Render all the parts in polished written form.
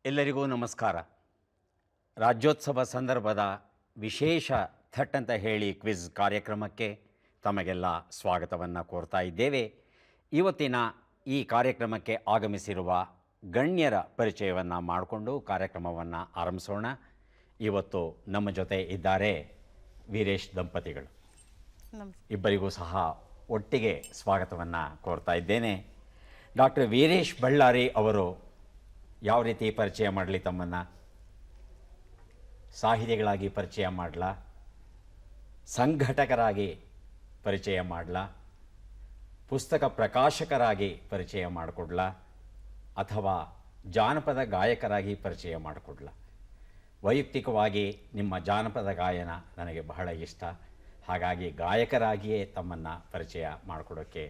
ಎಲ್ಲರಿಗೂ ನಮಸ್ಕಾರ. ರಾಜ್ಯೋತ್ಸವ ಸಂದರ್ಭದ ವಿಶೇಷ ಥಟ್ ಅಂತ ಹೇಳಿ ಕ್ವಿಜ್ ಕಾರ್ಯಕ್ರಮಕ್ಕೆ ತಮಗೆಲ್ಲ ಸ್ವಾಗತವನ್ನು ಕೋರ್ತಾ ಇದ್ದೇವೆ. ಇವತ್ತಿನ ಈ ಕಾರ್ಯಕ್ರಮಕ್ಕೆ ಆಗಮಿಸಿರುವ ಗಣ್ಯರ ಪರಿಚಯವನ್ನು ಮಾಡಿಕೊಂಡು ಕಾರ್ಯಕ್ರಮವನ್ನು ಆರಂಭಿಸೋಣ. ಇವತ್ತು ನಮ್ಮ ಜೊತೆ ಇದ್ದಾರೆ ವೀರೇಶ್ ದಂಪತಿಗಳು. ಇಬ್ಬರಿಗೂ ಸಹ ಒಟ್ಟಿಗೆ ಸ್ವಾಗತವನ್ನು ಕೋರ್ತಾ ಇದ್ದೇನೆ. ಡಾಕ್ಟರ್ ವೀರೇಶ್ ಬಳ್ಳಾರಿ ಅವರು ಯಾವ ರೀತಿ ಪರಿಚಯ ಮಾಡಲಿ ತಮ್ಮನ್ನು? ಸಾಹಿತಿಗಳಾಗಿ ಪರಿಚಯ ಮಾಡಲಾ, ಸಂಘಟಕರಾಗಿ ಪರಿಚಯ ಮಾಡಲಾ, ಪುಸ್ತಕ ಪ್ರಕಾಶಕರಾಗಿ ಪರಿಚಯ ಮಾಡಿಕೊಡ್ಲಾ, ಅಥವಾ ಜಾನಪದ ಗಾಯಕರಾಗಿ ಪರಿಚಯ ಮಾಡಿಕೊಡ್ಲಾ? ವೈಯಕ್ತಿಕವಾಗಿ ನಿಮ್ಮ ಜಾನಪದ ಗಾಯನ ನನಗೆ ಬಹಳ ಇಷ್ಟ. ಹಾಗಾಗಿ ಗಾಯಕರಾಗಿಯೇ ತಮ್ಮನ್ನು ಪರಿಚಯ ಮಾಡಿಕೊಡೋಕ್ಕೆ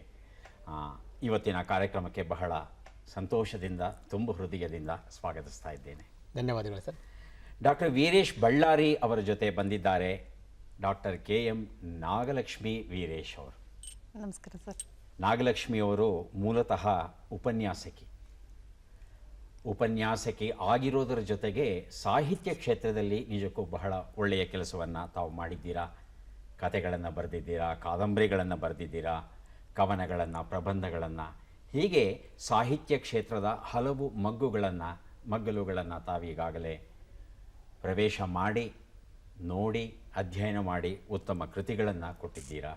ಇವತ್ತಿನ ಕಾರ್ಯಕ್ರಮಕ್ಕೆ ಬಹಳ ಸಂತೋಷದಿಂದ ತುಂಬ ಹೃದಯದಿಂದ ಸ್ವಾಗತಿಸ್ತಾ ಇದ್ದೇನೆ. ಧನ್ಯವಾದಗಳು ಸರ್. ಡಾಕ್ಟರ್ ವೀರೇಶ್ ಬಳ್ಳಾರಿ ಅವರ ಜೊತೆ ಬಂದಿದ್ದಾರೆ ಡಾಕ್ಟರ್ KM ನಾಗಲಕ್ಷ್ಮಿ ವೀರೇಶ್ ಅವರು. ನಮಸ್ಕಾರ ಸರ್. ನಾಗಲಕ್ಷ್ಮಿಯವರು ಮೂಲತಃ ಉಪನ್ಯಾಸಕಿ ಆಗಿರೋದರ ಜೊತೆಗೆ ಸಾಹಿತ್ಯ ಕ್ಷೇತ್ರದಲ್ಲಿ ನಿಜಕ್ಕೂ ಬಹಳ ಒಳ್ಳೆಯ ಕೆಲಸವನ್ನು ತಾವು ಮಾಡಿದ್ದೀರಾ. ಕಥೆಗಳನ್ನು ಬರೆದಿದ್ದೀರಾ, ಕಾದಂಬರಿಗಳನ್ನು ಬರೆದಿದ್ದೀರಾ, ಕವನಗಳನ್ನು, ಪ್ರಬಂಧಗಳನ್ನು, ಹೀಗೆ ಸಾಹಿತ್ಯ ಕ್ಷೇತ್ರದ ಹಲವು ಮಗ್ಗಲುಗಳನ್ನು ತಾವೀಗಾಗಲೇ ಪ್ರವೇಶ ಮಾಡಿ, ನೋಡಿ, ಅಧ್ಯಯನ ಮಾಡಿ ಉತ್ತಮ ಕೃತಿಗಳನ್ನು ಕೊಟ್ಟಿದ್ದೀರಾ.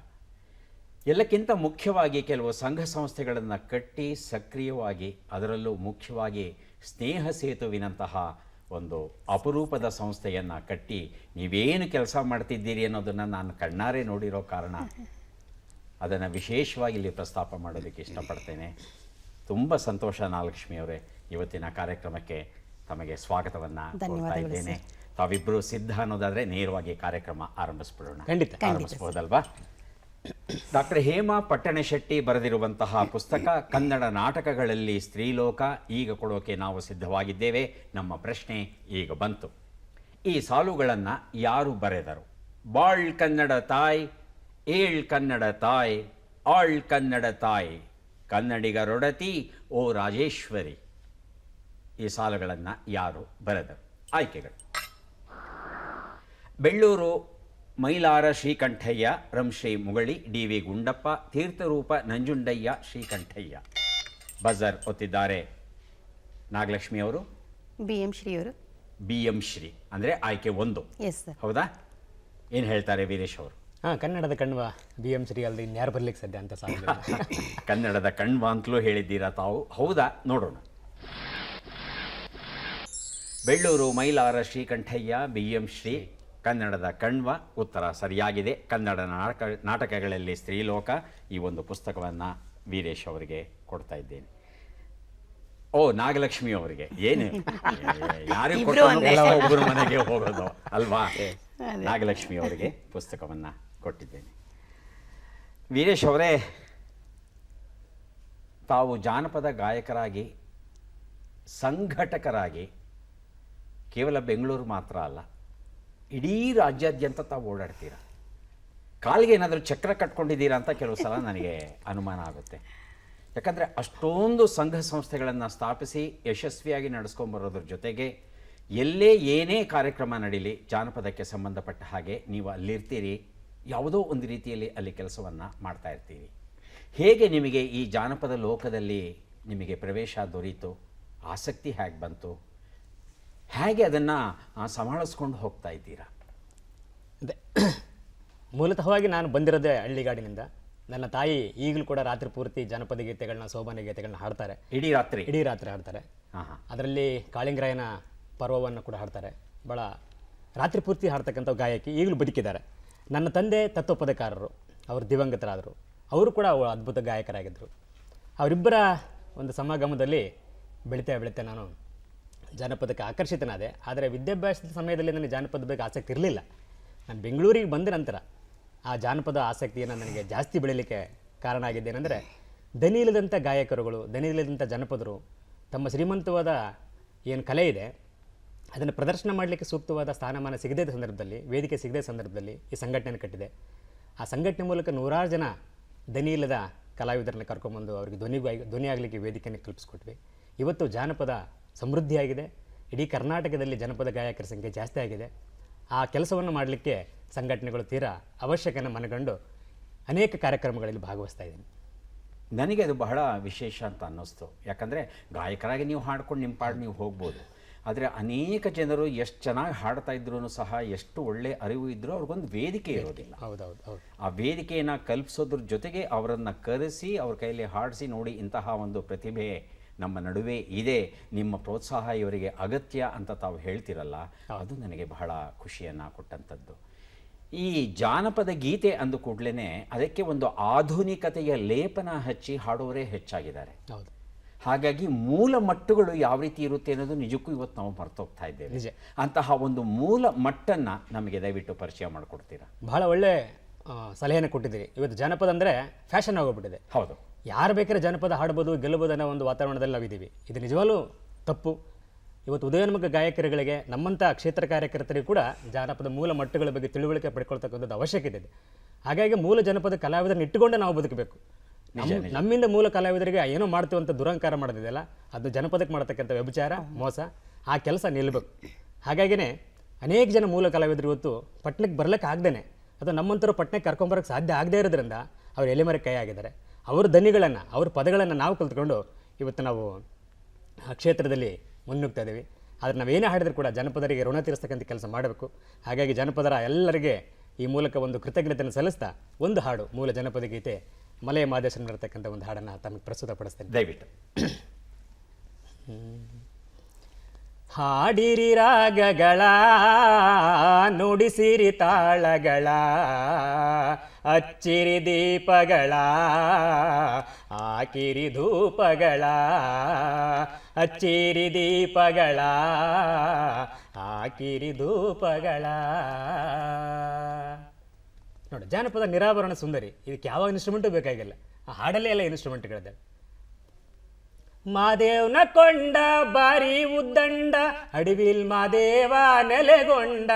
ಎಲ್ಲಕ್ಕಿಂತ ಮುಖ್ಯವಾಗಿ ಕೆಲವು ಸಂಘ ಸಂಸ್ಥೆಗಳನ್ನು ಕಟ್ಟಿ ಸಕ್ರಿಯವಾಗಿ, ಅದರಲ್ಲೂ ಮುಖ್ಯವಾಗಿ ಸ್ನೇಹ ಸೇತುವಿನಂತಹ ಒಂದು ಅಪರೂಪದ ಸಂಸ್ಥೆಯನ್ನು ಕಟ್ಟಿ ನೀವೇನು ಕೆಲಸ ಮಾಡ್ತಿದ್ದೀರಿ ಅನ್ನೋದನ್ನು ನಾನು ಕಣ್ಣಾರೆ ನೋಡಿರೋ ಕಾರಣ ಅದನ್ನು ವಿಶೇಷವಾಗಿ ಇಲ್ಲಿ ಪ್ರಸ್ತಾಪ ಮಾಡೋದಕ್ಕೆ ಇಷ್ಟಪಡ್ತೇನೆ. ತುಂಬ ಸಂತೋಷ ನಾಗಲಕ್ಷ್ಮಿಯವರೇ, ಇವತ್ತಿನ ಕಾರ್ಯಕ್ರಮಕ್ಕೆ ತಮಗೆ ಸ್ವಾಗತವನ್ನು ಕೋರ್ತಾ ಇದ್ದೇನೆ. ತಾವಿಬ್ಬರು ಸಿದ್ಧ ಅನ್ನೋದಾದರೆ ನೇರವಾಗಿ ಕಾರ್ಯಕ್ರಮ ಆರಂಭಿಸ್ಬಿಡೋಣ. ಖಂಡಿತ ಆರಂಭಿಸ್ಬೋದಲ್ವಾ? ಡಾಕ್ಟರ್ ಹೇಮಾ ಪಟ್ಟಣಶೆಟ್ಟಿ ಬರೆದಿರುವಂತಹ ಪುಸ್ತಕ ಕನ್ನಡ ನಾಟಕಗಳಲ್ಲಿ ಸ್ತ್ರೀಲೋಕ ಈಗ ಕೊಡೋಕೆ ನಾವು ಸಿದ್ಧವಾಗಿದ್ದೇವೆ. ನಮ್ಮ ಪ್ರಶ್ನೆ ಈಗ ಬಂತು. ಈ ಸಾಲುಗಳನ್ನು ಯಾರು ಬರೆದರು? ಬಾಳ್ ಕನ್ನಡ ತಾಯ್, ಏಳ್ ಕನ್ನಡ ತಾಯ್, ಆಳ್ ಕನ್ನಡ ತಾಯ್, ಕನ್ನಡಿಗರೊಡತಿ ಓ ರಾಜೇಶ್ವರಿ. ಈ ಸಾಲುಗಳನ್ನು ಯಾರು ಬರೆದರು? ಆಯ್ಕೆಗಳು: ಬೆಳ್ಳೂರು ಮೈಲಾರ ಶ್ರೀಕಂಠಯ್ಯ, ರಂಶ್ರೀ ಮುಗಳಿ, DV ಗುಂಡಪ್ಪ, ತೀರ್ಥರೂಪ ನಂಜುಂಡಯ್ಯ ಶ್ರೀಕಂಠಯ್ಯ. ಬಜರ್ ಒತ್ತಿದ್ದಾರೆ ನಾಗಲಕ್ಷ್ಮಿಯವರು. BM ಶ್ರೀ ಅವರು. BM ಶ್ರೀ ಅಂದರೆ ಆಯ್ಕೆ 1. Yes sir. ಹೌದಾ? ಏನು ಹೇಳ್ತಾರೆ ವೀರೇಶ್ ಅವರು? ಕನ್ನಡದ ಕಣ್ವ BM ಶ್ರೀ ಅಲ್ಲದೆ ಇನ್ಯಾರು ಬರ್ಲಿಕ್ಕೆ ಸಾಧ್ಯ ಅಂತ ಸಾಲ. ಕನ್ನಡದ ಕಣ್ವ ಅಂತಲೂ ಹೇಳಿದ್ದೀರಾ ತಾವು. ಹೌದಾ? ನೋಡೋಣ. ಬೆಳ್ಳೂರು ಮೈಲಾರ ಶ್ರೀಕಂಠಯ್ಯ, BM ಶ್ರೀ, ಕನ್ನಡದ ಕಣ್ವ. ಉತ್ತರ ಸರಿಯಾಗಿದೆ. ಕನ್ನಡ ನಾಟಕಗಳಲ್ಲಿ ಸ್ತ್ರೀಲೋಕ, ಈ ಒಂದು ಪುಸ್ತಕವನ್ನು ವೀರೇಶ್ ಅವರಿಗೆ ಕೊಡ್ತಾ ಇದ್ದೇನೆ. ಓ, ನಾಗಲಕ್ಷ್ಮಿ ಅವರಿಗೆ ಏನು ಯಾರಿಗೆ ಒಬ್ಬರು ಮನೆಗೆ ಹೋಗೋದು ಅಲ್ವಾ? ನಾಗಲಕ್ಷ್ಮಿ ಅವರಿಗೆ ಪುಸ್ತಕವನ್ನು ಕೊಟ್ಟಿದ್ದೇನೆ. ವೀರೇಶ್ ಅವರೇ, ತಾವು ಜಾನಪದ ಗಾಯಕರಾಗಿ, ಸಂಘಟಕರಾಗಿ ಕೇವಲ ಬೆಂಗಳೂರು ಮಾತ್ರ ಅಲ್ಲ, ಇಡೀ ರಾಜ್ಯಾದ್ಯಂತ ತಾವು ಓಡಾಡ್ತೀರ. ಕಾಲಿಗೆ ಏನಾದರೂ ಚಕ್ರ ಕಟ್ಕೊಂಡಿದ್ದೀರಾ ಅಂತ ಕೆಲವು ಸಲ ನನಗೆ ಅನುಮಾನ ಆಗುತ್ತೆ. ಯಾಕಂದರೆ ಅಷ್ಟೊಂದು ಸಂಘ ಸಂಸ್ಥೆಗಳನ್ನು ಸ್ಥಾಪಿಸಿ ಯಶಸ್ವಿಯಾಗಿ ನಡೆಸ್ಕೊಂಬರೋದ್ರ ಜೊತೆಗೆ ಎಲ್ಲೇ ಏನೇ ಕಾರ್ಯಕ್ರಮ ನಡೀಲಿ ಜಾನಪದಕ್ಕೆ ಸಂಬಂಧಪಟ್ಟ ಹಾಗೆ ನೀವು ಅಲ್ಲಿರ್ತೀರಿ, ಯಾವುದೋ ಒಂದು ರೀತಿಯಲ್ಲಿ ಅಲ್ಲಿ ಕೆಲಸವನ್ನು ಮಾಡ್ತಾ ಇರ್ತೀರಿ. ಹೇಗೆ ನಿಮಗೆ ಈ ಜಾನಪದ ಲೋಕದಲ್ಲಿ ನಿಮಗೆ ಪ್ರವೇಶ ದೊರೀತು? ಆಸಕ್ತಿ ಹೇಗೆ ಬಂತು? ಹೇಗೆ ಅದನ್ನು ಸಂಭಾಳಿಸ್ಕೊಂಡು ಹೋಗ್ತಾ ಇದ್ದೀರಾ? ಅದೇ, ಮೂಲತಃವಾಗಿ ನಾನು ಬಂದಿರೋದೇ ಹಳ್ಳಿಗಾಡಿನಿಂದ. ನನ್ನ ತಾಯಿ ಈಗಲೂ ಕೂಡ ರಾತ್ರಿ ಪೂರ್ತಿ ಜನಪದ ಗೀತೆಗಳನ್ನ, ಸೋಬಾನೆ ಗೀತೆಗಳನ್ನ ಹಾಡ್ತಾರೆ. ಇಡೀ ರಾತ್ರಿ ಹಾಡ್ತಾರೆ. ಅದರಲ್ಲಿ ಕಾಳಿಂಗರಾಯನ ಪರ್ವವನ್ನು ಕೂಡ ಹಾಡ್ತಾರೆ. ಭಾಳ ರಾತ್ರಿ ಪೂರ್ತಿ ಹಾಡ್ತಕ್ಕಂಥ ಗಾಯಕಿ ಈಗಲೂ ಬದುಕಿದ್ದಾರೆ. ನನ್ನ ತಂದೆ ತತ್ವಪದಕಾರರು, ಅವರು ದಿವಂಗತರಾದರು. ಅವರು ಕೂಡ ಅದ್ಭುತ ಗಾಯಕರಾಗಿದ್ದರು. ಅವರಿಬ್ಬರ ಒಂದು ಸಮಾಗಮದಲ್ಲಿ ಬೆಳಿತಾ ನಾನು ಜಾನಪದಕ್ಕೆ ಆಕರ್ಷಿತನಾದೆ. ಆದರೆ ವಿದ್ಯಾಭ್ಯಾಸದ ಸಮಯದಲ್ಲಿ ನನಗೆ ಜಾನಪದ ಬಗ್ಗೆ ಆಸಕ್ತಿ ಇರಲಿಲ್ಲ. ನಾನು ಬೆಂಗಳೂರಿಗೆ ಬಂದ ನಂತರ ಆ ಜಾನಪದ ಆಸಕ್ತಿಯನ್ನು ನನಗೆ ಜಾಸ್ತಿ ಬೆಳೀಲಿಕ್ಕೆ ಕಾರಣ ಆಗಿದ್ದೇನೆಂದರೆ, ದನಿ ಇಲ್ಲದಂಥ ಗಾಯಕರುಗಳು, ದನಿ ಇಲ್ಲದಂಥ ಜನಪದರು ತಮ್ಮ ಶ್ರೀಮಂತವಾದ ಏನು ಕಲೆ ಇದೆ ಅದನ್ನು ಪ್ರದರ್ಶನ ಮಾಡಲಿಕ್ಕೆ ಸೂಕ್ತವಾದ ಸ್ಥಾನಮಾನ ಸಿಗದೇ ಸಂದರ್ಭದಲ್ಲಿ, ವೇದಿಕೆ ಸಿಗದೇ ಸಂದರ್ಭದಲ್ಲಿ ಈ ಸಂಘಟನೆಯನ್ನು ಕಟ್ಟಿದೆ. ಆ ಸಂಘಟನೆ ಮೂಲಕ ನೂರಾರು ಜನ ದನಿ ಇಲ್ಲದ ಕಲಾವಿದರನ್ನ ಕರ್ಕೊಂಬಂದು ಅವರಿಗೆ ಧ್ವನಿ ಆಗಲಿಕ್ಕೆ ವೇದಿಕೆಯನ್ನು ಕಲ್ಪಿಸ್ಕೊಟ್ವಿ. ಇವತ್ತು ಜಾನಪದ ಸಮೃದ್ಧಿಯಾಗಿದೆ. ಇಡೀ ಕರ್ನಾಟಕದಲ್ಲಿ ಜನಪದ ಗಾಯಕರ ಸಂಖ್ಯೆ ಜಾಸ್ತಿ ಆಗಿದೆ. ಆ ಕೆಲಸವನ್ನು ಮಾಡಲಿಕ್ಕೆ ಸಂಘಟನೆಗಳು ತೀರಾ ಅವಶ್ಯಕನ ಮನಗಂಡು ಅನೇಕ ಕಾರ್ಯಕ್ರಮಗಳಲ್ಲಿ ಭಾಗವಹಿಸ್ತಾ ಇದ್ದೀನಿ. ನನಗೆ ಅದು ಬಹಳ ವಿಶೇಷ ಅಂತ ಅನ್ನಿಸ್ತು. ಯಾಕಂದರೆ ಗಾಯಕರಾಗಿ ನೀವು ಹಾಡ್ಕೊಂಡು ನಿಮ್ಮ ಪಾಡು ನೀವು ಹೋಗ್ಬೋದು, ಆದರೆ ಅನೇಕ ಜನರು ಎಷ್ಟು ಚೆನ್ನಾಗಿ ಹಾಡ್ತಾ ಇದ್ರೂ ಸಹ, ಎಷ್ಟು ಒಳ್ಳೆ ಅರಿವು ಇದ್ದರೂ ಅವ್ರಿಗೊಂದು ವೇದಿಕೆ ಇರೋದಿಲ್ಲ. ಹೌದು. ಆ ವೇದಿಕೆಯನ್ನು ಕಲ್ಪಿಸೋದ್ರ ಜೊತೆಗೆ ಅವರನ್ನು ಕರೆಸಿ ಅವ್ರ ಕೈಯಲ್ಲಿ ಹಾಡಿಸಿ, ನೋಡಿ ಇಂತಹ ಒಂದು ಪ್ರತಿಭೆ ನಮ್ಮ ನಡುವೆ ಇದೆ, ನಿಮ್ಮ ಪ್ರೋತ್ಸಾಹ ಇವರಿಗೆ ಅಗತ್ಯ ಅಂತ ತಾವು ಹೇಳ್ತಿರಲ್ಲ, ಅದು ನನಗೆ ಬಹಳ ಖುಷಿಯನ್ನು ಕೊಟ್ಟಂಥದ್ದು. ಈ ಜಾನಪದ ಗೀತೆ ಅಂದ ಕೂಡಲೇ ಅದಕ್ಕೆ ಒಂದು ಆಧುನಿಕತೆಯ ಲೇಪನ ಹಚ್ಚಿ ಹಾಡೋರೇ ಹೆಚ್ಚಾಗಿದ್ದಾರೆ. ಹೌದು. ಹಾಗಾಗಿ ಮೂಲ ಮಟ್ಟುಗಳು ಯಾವ ರೀತಿ ಇರುತ್ತೆ ಅನ್ನೋದು ನಿಜಕ್ಕೂ ಇವತ್ತು ನಾವು ಮರ್ತೋಗ್ತಾ ಇದ್ದೇವೆ. ನಿಜ. ಅಂತಹ ಒಂದು ಮೂಲ ಮಟ್ಟನ್ನು ನಮಗೆ ದಯವಿಟ್ಟು ಪರಿಚಯ ಮಾಡಿಕೊಡ್ತೀರಾ? ಬಹಳ ಒಳ್ಳೆ ಸಲಹೆಯನ್ನು ಕೊಟ್ಟಿದ್ದೀರಿ. ಇವತ್ತು ಜಾನಪದ ಅಂದರೆ ಫ್ಯಾಷನ್ ಆಗೋಗ್ಬಿಟ್ಟಿದೆ. ಹೌದು. ಯಾರು ಬೇಕಾದ್ರೆ ಜಾನಪದ ಹಾಡ್ಬೋದು, ಗೆಲ್ಲಬಹುದು ಅನ್ನೋ ಒಂದು ವಾತಾವರಣದಲ್ಲಿ ನಾವಿದ್ದೀವಿ. ಇದು ನಿಜವಾಗ್ಲೂ ತಪ್ಪು. ಇವತ್ತು ಉದಯೋನ್ಮುಖ ಗಾಯಕರುಗಳಿಗೆ, ನಮ್ಮಂಥ ಕ್ಷೇತ್ರ ಕಾರ್ಯಕರ್ತರಿಗೂ ಕೂಡ ಜಾನಪದ ಮೂಲ ಮಟ್ಟಗಳ ಬಗ್ಗೆ ತಿಳುವಳಿಕೆ ಪಡ್ಕೊಳ್ತಕ್ಕಂಥದ್ದು ಅವಶ್ಯಕತೆ ಇದೆ. ಹಾಗಾಗಿ ಮೂಲ ಜನಪದ ಕಲಾವಿದರನ್ನ ಇಟ್ಟುಕೊಂಡೆ ನಾವು ಬದುಕಬೇಕು. ನಮ್ಮಿಂದ ಮೂಲ ಕಲಾವಿದರಿಗೆ ಏನೋ ಮಾಡ್ತೀವಿ ಅಂತ ದುರಂಕಾರ ಮಾಡೋದಿದೆಯಲ್ಲ, ಅದು ಜನಪದಕ್ಕೆ ಮಾಡತಕ್ಕಂಥ ವ್ಯಭಿಚಾರ, ಮೋಸ. ಆ ಕೆಲಸ ನಿಲ್ಲಬೇಕು. ಹಾಗಾಗಿನೇ ಅನೇಕ ಜನ ಮೂಲ ಕಲಾವಿದರು ಇವತ್ತು ಪಟ್ಟಣಕ್ಕೆ ಬರ್ಲಿಕ್ಕೆ ಆಗ್ದೇನೆ, ಅಥವಾ ನಮ್ಮಂಥವ್ರು ಪಟ್ಟಣಕ್ಕೆ ಕರ್ಕೊಂಬರಕ್ಕೆ ಸಾಧ್ಯ ಆಗದೇ ಇರೋದ್ರಿಂದ ಅವ್ರು ಎಲೆಮರೆ ಕೈ ಆಗಿದ್ದಾರೆ. ಅವ್ರ ದನಿಗಳನ್ನು, ಅವ್ರ ಪದಗಳನ್ನು ನಾವು ಕಲ್ತ್ಕೊಂಡು ಇವತ್ತು ನಾವು ಆ ಕ್ಷೇತ್ರದಲ್ಲಿ ಮುನ್ನುಗ್ತಾ ಇದ್ದೀವಿ. ಆದರೆ ನಾವೇನೇ ಹಾಡಿದ್ರು ಕೂಡ ಜನಪದರಿಗೆ ಋಣ ತೀರಿಸ್ತಕ್ಕಂಥ ಕೆಲಸ ಮಾಡಬೇಕು. ಹಾಗಾಗಿ ಜನಪದರ ಎಲ್ಲರಿಗೆ ಈ ಮೂಲಕ ಒಂದು ಕೃತಜ್ಞತೆಯನ್ನು ಸಲ್ಲಿಸ್ತಾ ಒಂದು ಹಾಡು, ಮೂಲ ಜನಪದ ಗೀತೆ ಮಲೆಯ ಮಾದೇಶನಿರ್ತಕ್ಕಂಥ ಒಂದು ಹಾಡನ್ನು ತಮಗೆ ಪ್ರಸ್ತುತಪಡಿಸ್ತೇನೆ. ದಯವಿಟ್ಟು ಹಾಡಿರಿ ರಾಗಗಳ, ನುಡಿಸಿರಿ ತಾಳಗಳ, ಹಚ್ಚಿರಿ ದೀಪಗಳ, ಹಾಕಿರಿ ಧೂಪಗಳ, ಹಚ್ಚಿರಿ ದೀಪಗಳ, ಹಾಕಿರಿ ಧೂಪಗಳ. ನೋಡಿ, ಜಾನಪದ ನಿರಾವರಣ ಸುಂದರಿ. ಇದಕ್ಕೆ ಯಾವ ಇನ್ಸ್ಟ್ರೂಮೆಂಟು ಬೇಕಾಗಿಲ್ಲ, ಆ ಹಾಡಲ್ಲೇ ಎಲ್ಲ ಇನ್ಸ್ಟ್ರೂಮೆಂಟ್ಗಳಿದೆ. ಮಾದೇವ್ನ ಕೊಂಡ ಬಾರಿ ಉದ್ದಂಡ, ಅಡಿವಿಲ್ ಮಾದೇವ ನೆಲೆಗೊಂಡ,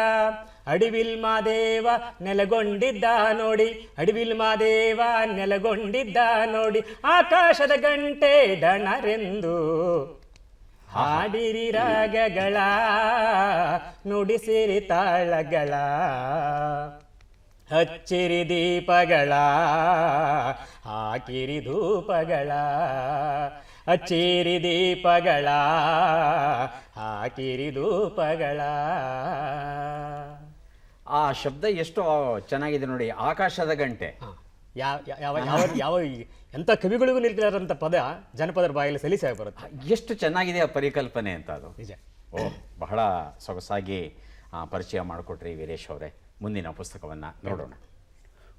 ಅಡಿವಿಲ್ ಮಾದೇವ ನೆಲೆಗೊಂಡಿದ್ದ ನೋಡಿ, ಅಡಿವಿಲ್ ಮಾದೇವ ನೆಲೆಗೊಂಡಿದ್ದ ನೋಡಿ, ಆಕಾಶದ ಗಂಟೆ ಡಣರೆಂದು ಹಾಡಿರಿ ರಾಗಗಳ, ನುಡಿಸಿರಿ ತಾಳಗಳ, ಹಚ್ಚಿರಿ ದೀಪಗಳ, ಹಾಕಿರಿ ಧೂಪಗಳ, ಹಚ್ಚಿರಿ ದೀಪಗಳ, ಹಾಕಿರಿ ಧೂಪಗಳ. ಆ ಶಬ್ದ ಎಷ್ಟು ಚೆನ್ನಾಗಿದೆ ನೋಡಿ, ಆಕಾಶದ ಗಂಟೆ. ಯಾವ ಎಂಥ ಕವಿಗಳಿಗೂ ನಿಲ್ತಿರೋಂಥ ಪದ ಜನಪದರ ಬಾಯಲ್ಲಿ ಸಲೀಸಾಗಿ ಬರುತ್ತೆ. ಎಷ್ಟು ಚೆನ್ನಾಗಿದೆ ಆ ಪರಿಕಲ್ಪನೆ ಅಂತ ಅದು. ನಿಜ. ಬಹಳ ಸೊಗಸಾಗಿ ಪರಿಚಯ ಮಾಡಿಕೊಟ್ರಿ ವೀರೇಶ್ ಅವರೇ. ಮುಂದಿನ ಪುಸ್ತಕವನ್ನು ನೋಡೋಣ.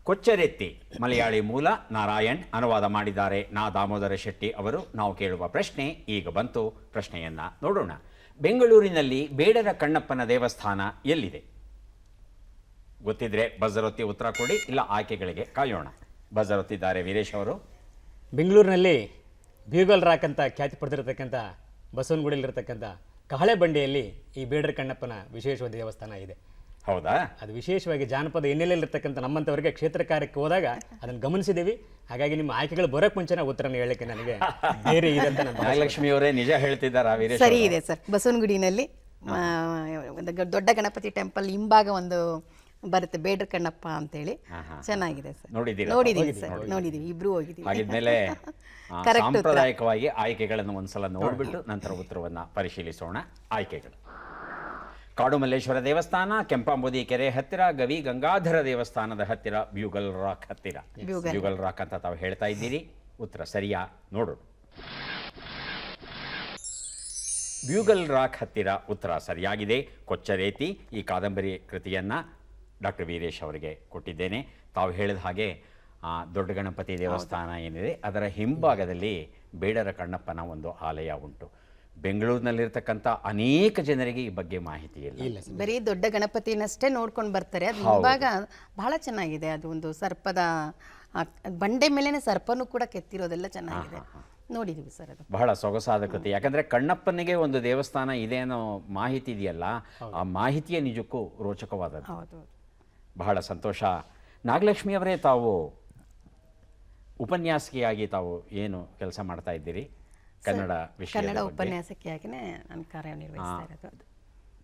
ಕೊಚ್ಚರೆತ್ತಿ, ಮಲಯಾಳಿ ಮೂಲ, ನಾರಾಯಣ್ ಅನುವಾದ ಮಾಡಿದ್ದಾರೆ ನಾ ದಾಮೋದರ ಶೆಟ್ಟಿ ಅವರು. ನಾವು ಕೇಳುವ ಪ್ರಶ್ನೆ ಈಗ ಬಂತು. ಪ್ರಶ್ನೆಯನ್ನು ನೋಡೋಣ. ಬೆಂಗಳೂರಿನಲ್ಲಿ ಬೇಡರ ಕಣ್ಣಪ್ಪನ ದೇವಸ್ಥಾನ ಎಲ್ಲಿದೆ? ಗೊತ್ತಿದ್ರೆ ಬಜರೊತ್ತಿ ಉತ್ತರ ಕೊಡಿ, ಇಲ್ಲ ಆಯ್ಕೆಗಳಿಗೆ ಕಾಯೋಣ. ಬಜರೊತ್ತಿದ್ದಾರೆ ವೀರೇಶ್ ಅವರು. ಬೆಂಗಳೂರಿನಲ್ಲಿ ಬ್ಯೂಗಲ್ ರಾಕ್ ಅಂತ ಖ್ಯಾತಿ ಪಡೆದಿರತಕ್ಕಂಥ ಬಸವನಗುಡಿಯಲ್ಲಿರ್ತಕ್ಕಂಥ ಕಹಳೆ ಬಂಡೆಯಲ್ಲಿ ಈ ಬೇಡರ ಕಣ್ಣಪ್ಪನ ವಿಶೇಷವಾದ ದೇವಸ್ಥಾನ ಇದೆ. ಹೌದಾ? ಅದು ವಿಶೇಷವಾಗಿ ಜಾನಪದ ಹಿನ್ನೆಲೆಯಲ್ಲಿರ್ತಕ್ಕಂಥ ನಮ್ಮಂಥವರಿಗೆ ಕ್ಷೇತ್ರ ಕಾರ್ಯಕ್ಕೆ ಹೋದಾಗ ಅದನ್ನು ಗಮನಿಸಿದ್ದೀವಿ. ಹಾಗಾಗಿ ನಿಮ್ಮ ಆಯ್ಕೆಗಳು ಬರೋಕ್ಕೆ ಮುಂಚೆ ಉತ್ತರನ ಹೇಳಕ್ಕೆ ನನಗೆ ಬೇರೆ ಇದೆ ಅಂತ ನಾನು ನಾಗಲಕ್ಷ್ಮಿ ಅವರೇ ನಿಜ ಹೇಳ್ತಿದ್ದಾರಾ ವೀರೇಶ್? ಸರಿ ಇದೆ ಸರ್. ಬಸವನಗುಡಿನಲ್ಲಿ ಒಂದು ದೊಡ್ಡ ಗಣಪತಿ ಟೆಂಪಲ್ ಹಿಂಭಾಗ ಒಂದು ಬರುತ್ತೆ, ಬೇಡ್ರ ಕಣ್ಣಪ್ಪ ಅಂತೇಳಿ. ಚೆನ್ನಾಗಿದೆ ಸರ್. ನೋಡಿದೀವಿ ಸರ್, ನೋಡಿದೀವಿ, ಇಬ್ರು ಹೋಗಿದ್ದೀವಿ. ಹಾಗಿದ್ಮೇಲೆ ಸಾಂಪ್ರದಾಯಿಕವಾಗಿ ಆಯ್ಕೆಗಳನ್ನು ಒಂದ್ಸಲ ನೋಡ್ಬಿಟ್ಟು ನಂತರ ಉತ್ತರವನ್ನ ಪರಿಶೀಲಿಸೋಣ. ಆಯ್ಕೆಗಳು: ಕಾಡುಮಲ್ಲೇಶ್ವರ ದೇವಸ್ಥಾನ, ಕೆಂಪಾಂಬುದಿ ಕೆರೆ ಹತ್ತಿರ, ಗವಿ ಗಂಗಾಧರ ದೇವಸ್ಥಾನದ ಹತ್ತಿರ, ಬ್ಯೂಗಲ್ ರಾಕ್ ಹತ್ತಿರ. ಬ್ಯೂಗಲ್ ರಾಕ್ ಅಂತ ತಾವು ಹೇಳ್ತಾ ಇದ್ದೀರಿ. ಉತ್ತರ ಸರಿಯಾ? ನೋಡೋಣ. ಬ್ಯೂಗಲ್ ರಾಕ್ ಹತ್ತಿರ ಉತ್ತರ ಸರಿಯಾಗಿದೆ. ಕೊಚ್ಚರೇತಿ ಈ ಕಾದಂಬರಿ ಕೃತಿಯನ್ನ ಡಾಕ್ಟರ್ ವೀರೇಶ್ ಅವರಿಗೆ ಕೊಟ್ಟಿದ್ದೇನೆ. ತಾವು ಹೇಳಿದ ಹಾಗೆ ದೊಡ್ಡ ಗಣಪತಿ ದೇವಸ್ಥಾನ ಏನಿದೆ ಅದರ ಹಿಂಭಾಗದಲ್ಲಿ ಬೇಡರ ಕಣ್ಣಪ್ಪನ ಒಂದು ಆಲಯ ಉಂಟು. ಬೆಂಗಳೂರಿನಲ್ಲಿರ್ತಕ್ಕಂಥ ಅನೇಕ ಜನರಿಗೆ ಈ ಬಗ್ಗೆ ಮಾಹಿತಿ ಇಲ್ಲ. ಬರೀ ದೊಡ್ಡ ಗಣಪತಿನಷ್ಟೇ ನೋಡ್ಕೊಂಡು ಬರ್ತಾರೆ. ಅದು ಹಿಂಭಾಗ ಬಹಳ ಚೆನ್ನಾಗಿದೆ. ಅದು ಒಂದು ಸರ್ಪದ ಬಂಡೆ ಮೇಲೇನೆ ಸರ್ಪನೂ ಕೂಡ ಕೆತ್ತಿರೋದೆಲ್ಲ ಚೆನ್ನಾಗಿದೆ. ನೋಡಿದೀವಿ ಸರ್. ಅದು ಬಹಳ ಸೊಗಸಾದ ಕೃತಿ. ಯಾಕಂದ್ರೆ ಕಣ್ಣಪ್ಪನಿಗೆ ಒಂದು ದೇವಸ್ಥಾನ ಇದೆ ಅನ್ನೋ ಮಾಹಿತಿ ಇದೆಯಲ್ಲ, ಆ ಮಾಹಿತಿಯೇ ನಿಜಕ್ಕೂ ರೋಚಕವಾದದ್ದು. ಬಹಳ ಸಂತೋಷ. ನಾಗಲಕ್ಷ್ಮಿ ಅವರೇ, ತಾವು ಉಪನ್ಯಾಸಕಿಯಾಗಿ ತಾವು ಏನು ಕೆಲಸ ಮಾಡ್ತಾ ಇದ್ದೀರಿ? ಕನ್ನಡ ವಿಷಯ. ಕನ್ನಡ ಉಪನ್ಯಾಸಕಿಯಾಗಿನೇ ನಾನು ಕಾರ್ಯನಿರ್ವಹಿಸ್ತಾ ಇರೋದು.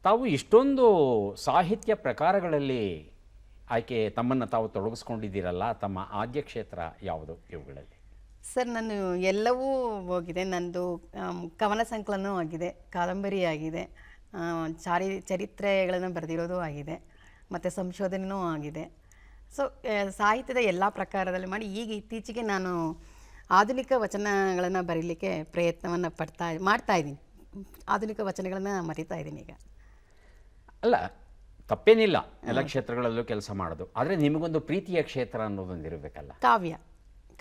ತಾವು ಇಷ್ಟೊಂದು ಸಾಹಿತ್ಯ ಪ್ರಕಾರಗಳಲ್ಲಿ ತಮ್ಮನ್ನು ತಾವು ತೊಡಗಿಸ್ಕೊಂಡಿದ್ದೀರಲ್ಲ, ತಮ್ಮ ಆದ್ಯ ಕ್ಷೇತ್ರ ಯಾವುದು ಇವುಗಳಲ್ಲಿ? ಸರ್, ನಾನು ಎಲ್ಲವೂ ಹೋಗಿದೆ. ನಂದು ಕವನ ಸಂಕಲನವೂ ಆಗಿದೆ, ಕಾದಂಬರಿ ಆಗಿದೆ, ಚರಿತ್ರೆಗಳನ್ನು ಬರೆದಿರೋದು ಆಗಿದೆ, ಮತ್ತು ಸಂಶೋಧನೆಯೂ ಆಗಿದೆ. ಸೊ ಸಾಹಿತ್ಯದ ಎಲ್ಲ ಪ್ರಕಾರದಲ್ಲಿ ಮಾಡಿ ಈಗ ಇತ್ತೀಚೆಗೆ ನಾನು ಆಧುನಿಕ ವಚನಗಳನ್ನು ಬರೀಲಿಕ್ಕೆ ಪ್ರಯತ್ನವನ್ನು ಮಾಡ್ತಾ ಇದ್ದೀನಿ. ಆಧುನಿಕ ವಚನಗಳನ್ನು ಮರಿತಾ ಇದ್ದೀನಿ ಈಗ. ಅಲ್ಲ, ತಪ್ಪೇನಿಲ್ಲ ಎಲ್ಲ ಕ್ಷೇತ್ರಗಳಲ್ಲೂ ಕೆಲಸ ಮಾಡೋದು, ಆದರೆ ನಿಮಗೊಂದು ಪ್ರೀತಿಯ ಕ್ಷೇತ್ರ ಅನ್ನೋದೊಂದು ಇರಬೇಕಲ್ಲ. ಕಾವ್ಯ,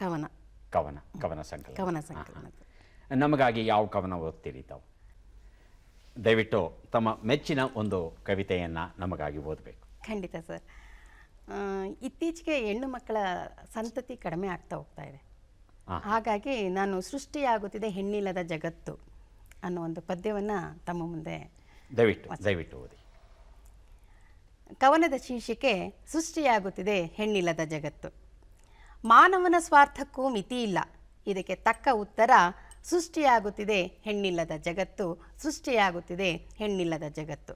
ಕವನ ಸಂಕಲನ. ಕವನ ಸಂಕಲನ. ನಮಗಾಗಿ ಯಾವ ಕವನ ಓದ್ತೀರಿ ತಾವು? ದಯವಿಟ್ಟು ತಮ್ಮ ಮೆಚ್ಚಿನ ಒಂದು ಕವಿತೆಯನ್ನು ನಮಗಾಗಿ ಓದಬೇಕು. ಖಂಡಿತ ಸರ್. ಇತ್ತೀಚೆಗೆ ಹೆಣ್ಣು ಮಕ್ಕಳ ಸಂತತಿ ಕಡಿಮೆ ಆಗ್ತಾ ಹೋಗ್ತಾ ಇದೆ. ಹಾಗಾಗಿ ನಾನು ಸೃಷ್ಟಿಯಾಗುತ್ತಿದೆ ಹೆಣ್ಣಿಲ್ಲದ ಜಗತ್ತು ಅನ್ನೋ ಒಂದು ಪದ್ಯವನ್ನು ತಮ್ಮ ಮುಂದೆ ದಯವಿಟ್ಟು ಓದಿ. ಕವನದ ಶೀರ್ಷಿಕೆ ಸೃಷ್ಟಿಯಾಗುತ್ತಿದೆ ಹೆಣ್ಣಿಲ್ಲದ ಜಗತ್ತು. ಮಾನವನ ಸ್ವಾರ್ಥಕ್ಕೂ ಮಿತಿ ಇಲ್ಲ, ಇದಕ್ಕೆ ತಕ್ಕ ಉತ್ತರ ಸೃಷ್ಟಿಯಾಗುತ್ತಿದೆ ಹೆಣ್ಣಿಲ್ಲದ ಜಗತ್ತು, ಸೃಷ್ಟಿಯಾಗುತ್ತಿದೆ ಹೆಣ್ಣಿಲ್ಲದ ಜಗತ್ತು.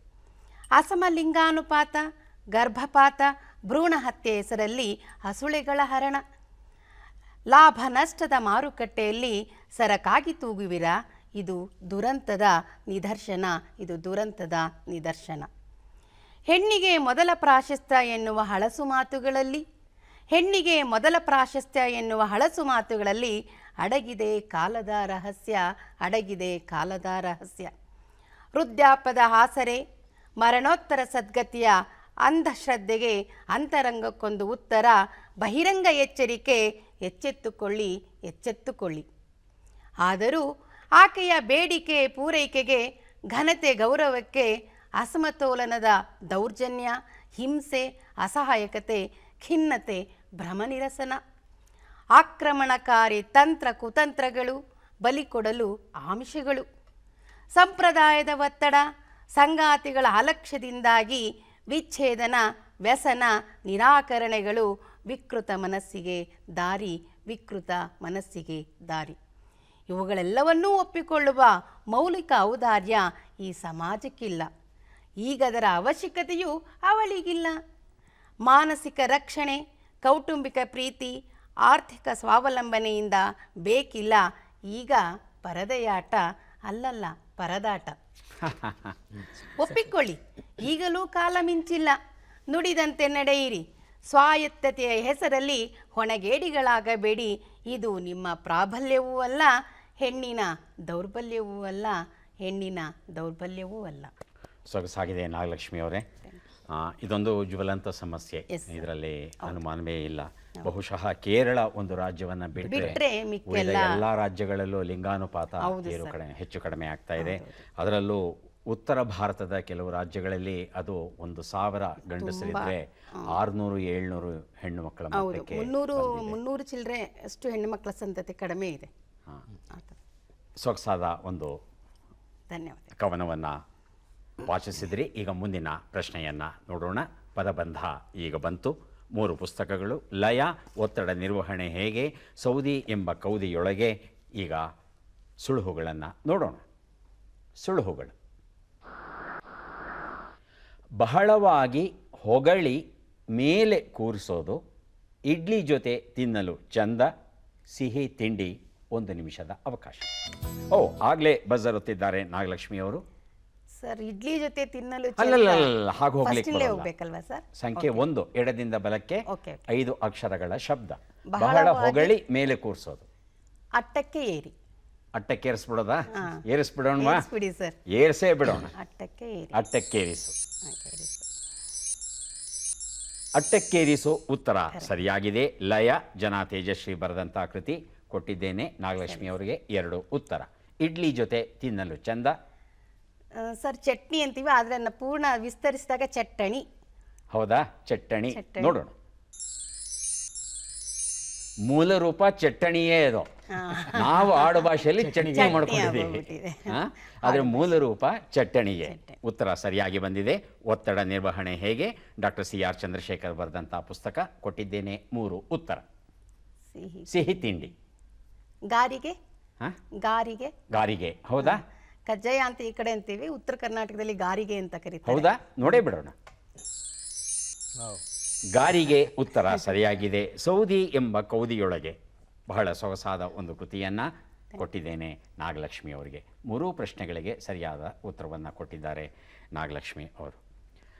ಅಸಮಲಿಂಗಾನುಪಾತ, ಗರ್ಭಪಾತ, ಭ್ರೂಣ ಹತ್ಯೆ ಹೆಸರಲ್ಲಿ ಹಸುಳೆಗಳ ಹರಣ, ಲಾಭ ನಷ್ಟದ ಮಾರುಕಟ್ಟೆಯಲ್ಲಿ ಸರಕಾಗಿ ತೂಗುವಿರ, ಇದು ದುರಂತದ ನಿದರ್ಶನ, ಇದು ದುರಂತದ ನಿದರ್ಶನ. ಹೆಣ್ಣಿಗೆ ಮೊದಲ ಪ್ರಾಶಸ್ತ್ಯ ಎನ್ನುವ ಹಳಸು ಮಾತುಗಳಲ್ಲಿ, ಹೆಣ್ಣಿಗೆ ಮೊದಲ ಪ್ರಾಶಸ್ತ್ಯ ಎನ್ನುವ ಹಳಸು ಮಾತುಗಳಲ್ಲಿ ಅಡಗಿದೆ ಕಾಲದ ರಹಸ್ಯ, ಅಡಗಿದೆ ಕಾಲದ ರಹಸ್ಯ. ವೃದ್ಧಾಪದ ಆಸರೆ, ಮರಣೋತ್ತರ ಸದ್ಗತಿಯ ಅಂಧಶ್ರದ್ಧೆಗೆ ಅಂತರಂಗಕ್ಕೊಂದು ಉತ್ತರ, ಬಹಿರಂಗ ಎಚ್ಚರಿಕೆ, ಎಚ್ಚೆತ್ತುಕೊಳ್ಳಿ ಎಚ್ಚೆತ್ತುಕೊಳ್ಳಿ. ಆದರೂ ಆಕೆಯ ಬೇಡಿಕೆ ಪೂರೈಕೆಗೆ, ಘನತೆ ಗೌರವಕ್ಕೆ ಅಸಮತೋಲನದ ದೌರ್ಜನ್ಯ, ಹಿಂಸೆ, ಅಸಹಾಯಕತೆ, ಖಿನ್ನತೆ, ಭ್ರಮನಿರಸನ, ಆಕ್ರಮಣಕಾರಿ ತಂತ್ರ ಕುತಂತ್ರಗಳು, ಬಲಿ ಕೊಡಲು ಆಮಿಷಗಳು, ಸಂಪ್ರದಾಯದ ಒತ್ತಡ, ಸಂಗಾತಿಗಳ ಅಲಕ್ಷ್ಯದಿಂದಾಗಿ ವಿಚ್ಛೇದನ, ವ್ಯಸನ, ನಿರಾಕರಣೆಗಳು, ವಿಕೃತ ಮನಸ್ಸಿಗೆ ದಾರಿ, ವಿಕೃತ ಮನಸ್ಸಿಗೆ ದಾರಿ. ಇವುಗಳೆಲ್ಲವನ್ನೂ ಒಪ್ಪಿಕೊಳ್ಳುವ ಮೌಲಿಕ ಔದಾರ್ಯ ಈ ಸಮಾಜಕ್ಕಿಲ್ಲ. ಈಗದರ ಅವಶ್ಯಕತೆಯೂ ಅವಳಿಗಿಲ್ಲ. ಮಾನಸಿಕ ರಕ್ಷಣೆ, ಕೌಟುಂಬಿಕ ಪ್ರೀತಿ, ಆರ್ಥಿಕ ಸ್ವಾವಲಂಬನೆಯಿಂದ ಬೇಕಿಲ್ಲ ಈಗ ಪರದೆಯಾಟ, ಅಲ್ಲಲ್ಲ ಪರದಾಟ. ಒಪ್ಪಿಕೊಳ್ಳಿ, ಈಗಲೂ ಕಾಲ ಮಿಂಚಿಲ್ಲ, ನುಡಿದಂತೆ ನಡೆಯಿರಿ, ಸ್ವಾಯತ್ತತೆಯ ಹೆಸರಲ್ಲಿ ಹೊಣಗೇಡಿಗಳಾಗಬೇಡಿ, ಇದು ನಿಮ್ಮ ಪ್ರಾಬಲ್ಯವೂ ಅಲ್ಲ, ಹೆಣ್ಣಿನ ದೌರ್ಬಲ್ಯವೂ ಅಲ್ಲ, ಹೆಣ್ಣಿನ ದೌರ್ಬಲ್ಯವೂ ಅಲ್ಲ. ಸೊಗಸಾಗಿದೆ ನಾಗಲಕ್ಷ್ಮಿ ಅವರೇ. ಇದೊಂದು ಜ್ವಲಂತ ಸಮಸ್ಯೆ, ಇದರಲ್ಲಿ ಅನುಮಾನವೇ ಇಲ್ಲ. ಬಹುಶಃ ಕೇರಳ ಒಂದು ರಾಜ್ಯವನ್ನು ಬಿಟ್ಟರೆ ಎಲ್ಲ ರಾಜ್ಯಗಳಲ್ಲೂ ಲಿಂಗಾನುಪಾತ ಹೆಚ್ಚು ಕಡಿಮೆ ಆಗ್ತಾ ಇದೆ. ಅದರಲ್ಲೂ ಉತ್ತರ ಭಾರತದ ಕೆಲವು ರಾಜ್ಯಗಳಲ್ಲಿ ಅದು 1,000 ಗಂಡಸರಿದ್ರೆ 600-700 ಹೆಣ್ಣು ಮಕ್ಕಳ ಮಟ್ಟಕ್ಕೆ 300 ಚಿಲ್ಲರೆ ಅಷ್ಟು ಹೆಣ್ಣು ಮಕ್ಕಳ ಸಂತತಿ ಕಡಿಮೆ ಇದೆ. ಸೊಗಸಾದ ಒಂದು ಧನ್ಯವಾದ ಕವನವನ್ನು ವಾಚಿಸಿದ್ರಿ. ಈಗ ಮುಂದಿನ ಪ್ರಶ್ನೆಯನ್ನು ನೋಡೋಣ. ಪದಬಂಧ ಈಗ ಬಂತು. 3 ಪುಸ್ತಕಗಳು, ಲಯ, ಒತ್ತಡ ನಿರ್ವಹಣೆ ಹೇಗೆ, ಸೌದಿ ಎಂಬ ಕೌದಿಯೊಳಗೆ. ಈಗ ಸುಳುಹುಗಳನ್ನು ನೋಡೋಣ. ಸುಳುಹುಗಳು: ಬಹಳವಾಗಿ ಹೊಗಳಿ ಮೇಲೆ ಕೂರಿಸೋದು, ಇಡ್ಲಿ ಜೊತೆ ತಿನ್ನಲು ಚಂದ, ಸಿಹಿ ತಿಂಡಿ 1 ನಿಮಿಷದ ಅವಕಾಶ. ಆಗಲೇ ಬಜರ್ ಒತ್ತಿದ್ದಾರೆ ನಾಗಲಕ್ಷ್ಮಿ ಅವರು. ಸರ್, ಇಡ್ಲಿ ಜೊತೆ ತಿನ್ನಲು ಹಾಗೆ ಹೋಗ್ಬೇಕಲ್ವಾ ಸರ್? ಸಂಖ್ಯೆ 1, ಎಡದಿಂದ ಬಲಕ್ಕೆ 5 ಅಕ್ಷರಗಳ ಶಬ್ದ. ಬಹಳ ಹೊಗಳಿ ಮೇಲೆ ಕೂರಿಸೋದು. ಅಟ್ಟಕ್ಕೆ ಏರಿ. ಅಟ್ಟಕ್ಕೆ ಏರಿಸ್ಬಿಡೋದಾ? ಏರಿಸ್ಬಿಡೋಣ, ಸರ್, ಏರ್ಸೇ ಬಿಡೋಣ. ಅಟ್ಟಕ್ಕೇರಿಸು. ಅಟ್ಟಕ್ಕೇರಿಸು ಉತ್ತರ ಸರಿಯಾಗಿದೆ. ಲಯ, ಜನ ತೇಜಶ್ರೀ ಬರೆದಂಥ ಕೃತಿ. ಕೊಟ್ಟಿದ್ದೇನೆ ನಾಗಲಕ್ಷ್ಮಿ ಅವರಿಗೆ 2 ಉತ್ತರ. ಇಡ್ಲಿ ಜೊತೆ ತಿನ್ನಲು ಚಂದ. ಸರ್, ಚಟ್ನಿ ಅಂತೀವಿ, ಆದರೆ ಪೂರ್ಣ ವಿಸ್ತರಿಸಿದಾಗ ಚಟ್ಟಣಿ. ಹೌದಾ? ಚಟ್ಟಣಿ. ನೋಡೋಣ. ಮೂಲ ರೂಪ ಚಟ್ಟಣಿಯೇ ಅದು. ನಾವು ಆಡು ಭಾಷೆಯಲ್ಲಿ ಚಟ್ನಿ ಮಾಡ್ಕೊಂಡಿದ್ದೀವಿ, ಆದರೆ ಮೂಲ ರೂಪ ಚಟ್ಟಣಿಯೇ. ಉತ್ತರ ಸರಿಯಾಗಿ ಬಂದಿದೆ. ಒತ್ತಡ ನಿರ್ವಹಣೆ ಹೇಗೆ, ಡಾಕ್ಟರ್ CR ಚಂದ್ರಶೇಖರ್ ಬರೆದಂಥ ಪುಸ್ತಕ. ಕೊಟ್ಟಿದ್ದೇನೆ 3 ಉತ್ತರ. ಸಿಹಿ ತಿಂಡಿ. ಹಾಂ, ಗಾರಿಗೆ. ಗಾರಿಗೆ. ಹೌದಾ? ಕಜ್ಜಾಯ ಅಂತ ಈ ಕಡೆ ಅಂತೀವಿ, ಉತ್ತರ ಕರ್ನಾಟಕದಲ್ಲಿ ಗಾರಿಗೆ ಅಂತ ಕರೀತಾರೆ. ಹೌದಾ? ನೋಡೇ ಬಿಡೋಣ. ಗಾರಿಗೆ ಉತ್ತರ ಸರಿಯಾಗಿದೆ. ಸೌದಿ ಎಂಬ ಕೌದಿಯೊಳಗೆ ಬಹಳ ಸೊಗಸಾದ ಒಂದು ಕೃತಿಯನ್ನು ಕೊಟ್ಟಿದ್ದೇನೆ ನಾಗಲಕ್ಷ್ಮಿ ಅವರಿಗೆ. 3 ಪ್ರಶ್ನೆಗಳಿಗೆ ಸರಿಯಾದ ಉತ್ತರವನ್ನು ಕೊಟ್ಟಿದ್ದಾರೆ ನಾಗಲಕ್ಷ್ಮಿ ಅವರು.